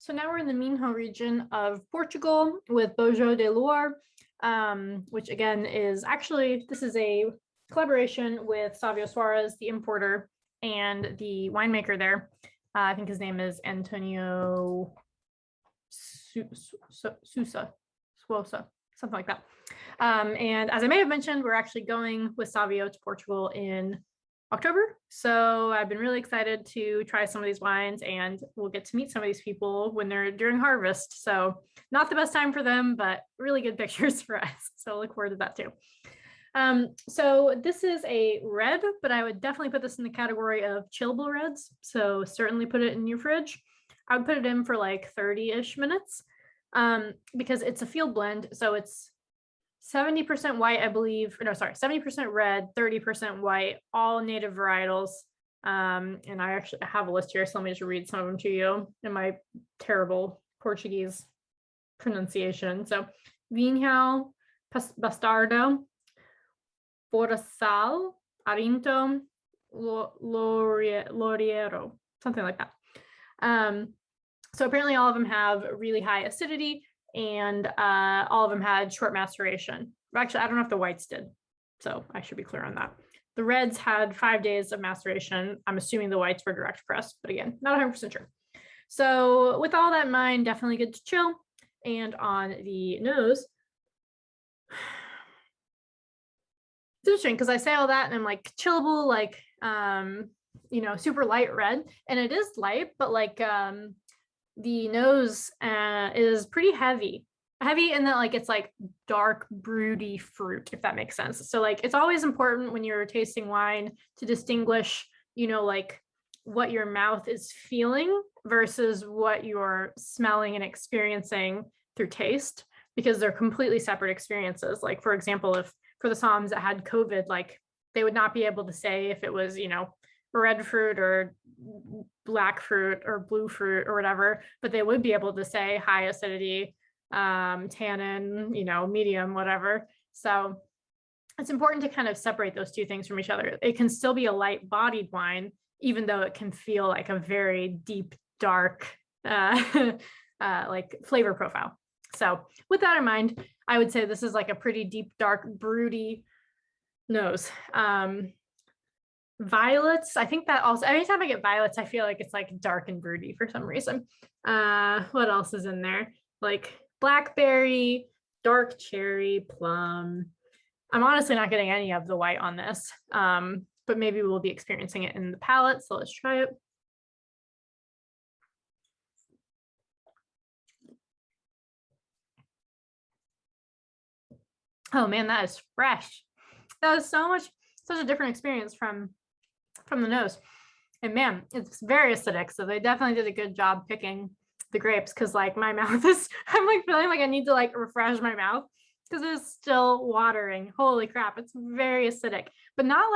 So now we're in the Vinhão region of Portugal with Bojo de Luar, which again is actually, this is a collaboration with Savio Soares, the importer, and the winemaker there. I think his name is Antonio Susa, something like that. And as I may have mentioned, we're actually going with Savio to Portugal in October. So I've been really excited to try some of these wines, and we'll get to meet some of these people when they're during harvest. So not the best time for them, but really good pictures for us. So look forward to that too. So this is a red, but I would definitely put this in the category of chillable reds. So certainly put it in your fridge. I would put it in for like 30-ish minutes because it's a field blend. So it's 70% white, I believe, no, sorry, 70% red, 30% white, all native varietals. And I actually have a list here, so let me just read some of them to you in my terrible Portuguese pronunciation. So Vinhão, Bastardo, Borraçal, Arinto, Loreiro, something like that. So apparently all of them have really high acidity, and all of them had short maceration. Actually, I don't know if the whites did, so I should be clear on that. The reds had 5 days of maceration. I'm assuming the whites were direct press, but again, not 100% sure. So with all that in mind, definitely good to chill. And on the nose, it's interesting because I say all that and I'm like chillable, like, you know, super light red, and it is light, but like, the nose is pretty heavy in that, like, it's like dark broody fruit, if that makes sense. So like it's always important when you're tasting wine to distinguish, you know, like what your mouth is feeling versus what you're smelling and experiencing through taste, because they're completely separate experiences. Like, for example, if for the Psalms that had COVID, like they would not be able to say if it was, you know, red fruit or black fruit or blue fruit or whatever, but they would be able to say high acidity, tannin, you know, medium, whatever. So it's important to kind of separate those two things from each other. It can still be a light bodied wine, even though it can feel like a very deep, dark, like flavor profile. So with that in mind, I would say this is like a pretty deep, dark, broody nose. Violets, I think that also, anytime I get violets, I feel like it's like dark and broody for some reason. What else is in there? Like blackberry, dark cherry, plum. I'm honestly not getting any of the white on this, but maybe we'll be experiencing it in the palate. So let's try it. Oh man, that is fresh. That was such a different experience from the nose. And man, it's very acidic. So they definitely did a good job picking the grapes, because like my mouth is, I'm like feeling like I need to like refresh my mouth because it's still watering. Holy crap, it's very acidic, but not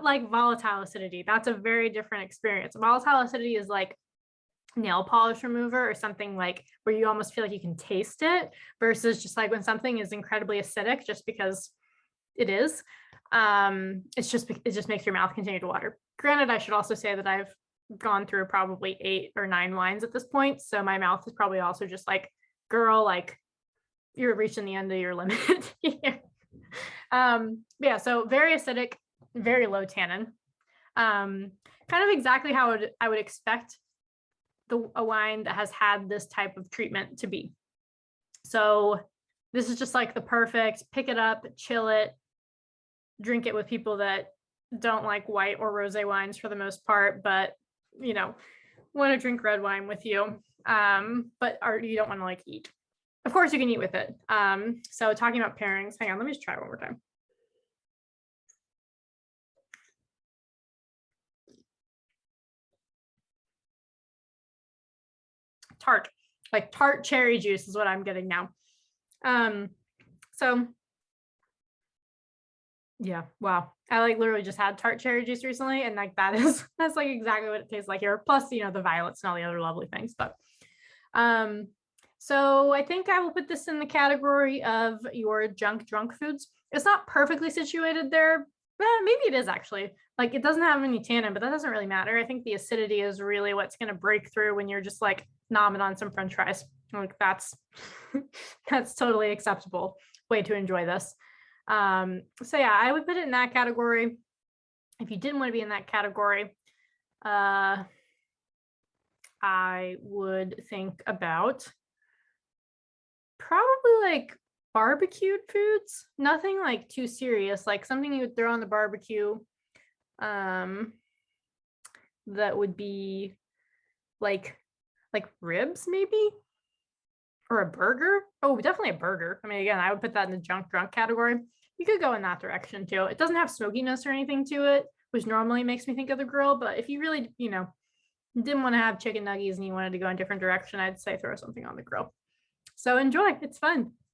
like volatile acidity. That's a very different experience. Volatile acidity is like nail polish remover or something, like where you almost feel like you can taste it, versus just like when something is incredibly acidic just because it is. It just makes your mouth continue to water. Granted, I should also say that I've gone through probably 8 or 9 wines at this point, so my mouth is probably also just like, girl, like you're reaching the end of your limit here. Yeah, so very acidic, very low tannin, kind of exactly how I would expect a wine that has had this type of treatment to be. So this is just like the perfect pick it up, chill it, drink it with people that don't like white or rosé wines for the most part, but you know, want to drink red wine with you, but you don't want to like eat. Of course you can eat with it. So talking about pairings, hang on, let me just try it one more time. Tart, like tart cherry juice is what I'm getting now. So yeah, wow. I like literally just had tart cherry juice recently, and like that's like exactly what it tastes like here. Plus, you know, the violets and all the other lovely things. But so I think I will put this in the category of your drunk foods. It's not perfectly situated there. Maybe it is actually. Like it doesn't have any tannin, but that doesn't really matter. I think the acidity is really what's going to break through when you're just like nomming on some French fries. Like that's that's totally acceptable way to enjoy this. So yeah, I would put it in that category. If you didn't want to be in that category, I would think about probably like barbecued foods, nothing like too serious, like something you would throw on the barbecue. That would be like ribs maybe, or a burger. Oh, definitely a burger. I mean, again, I would put that in the junk drunk category. You could go in that direction too. It doesn't have smokiness or anything to it, which normally makes me think of the grill. But if you really, didn't want to have chicken nuggets and you wanted to go in a different direction, I'd say throw something on the grill. So enjoy. It's fun.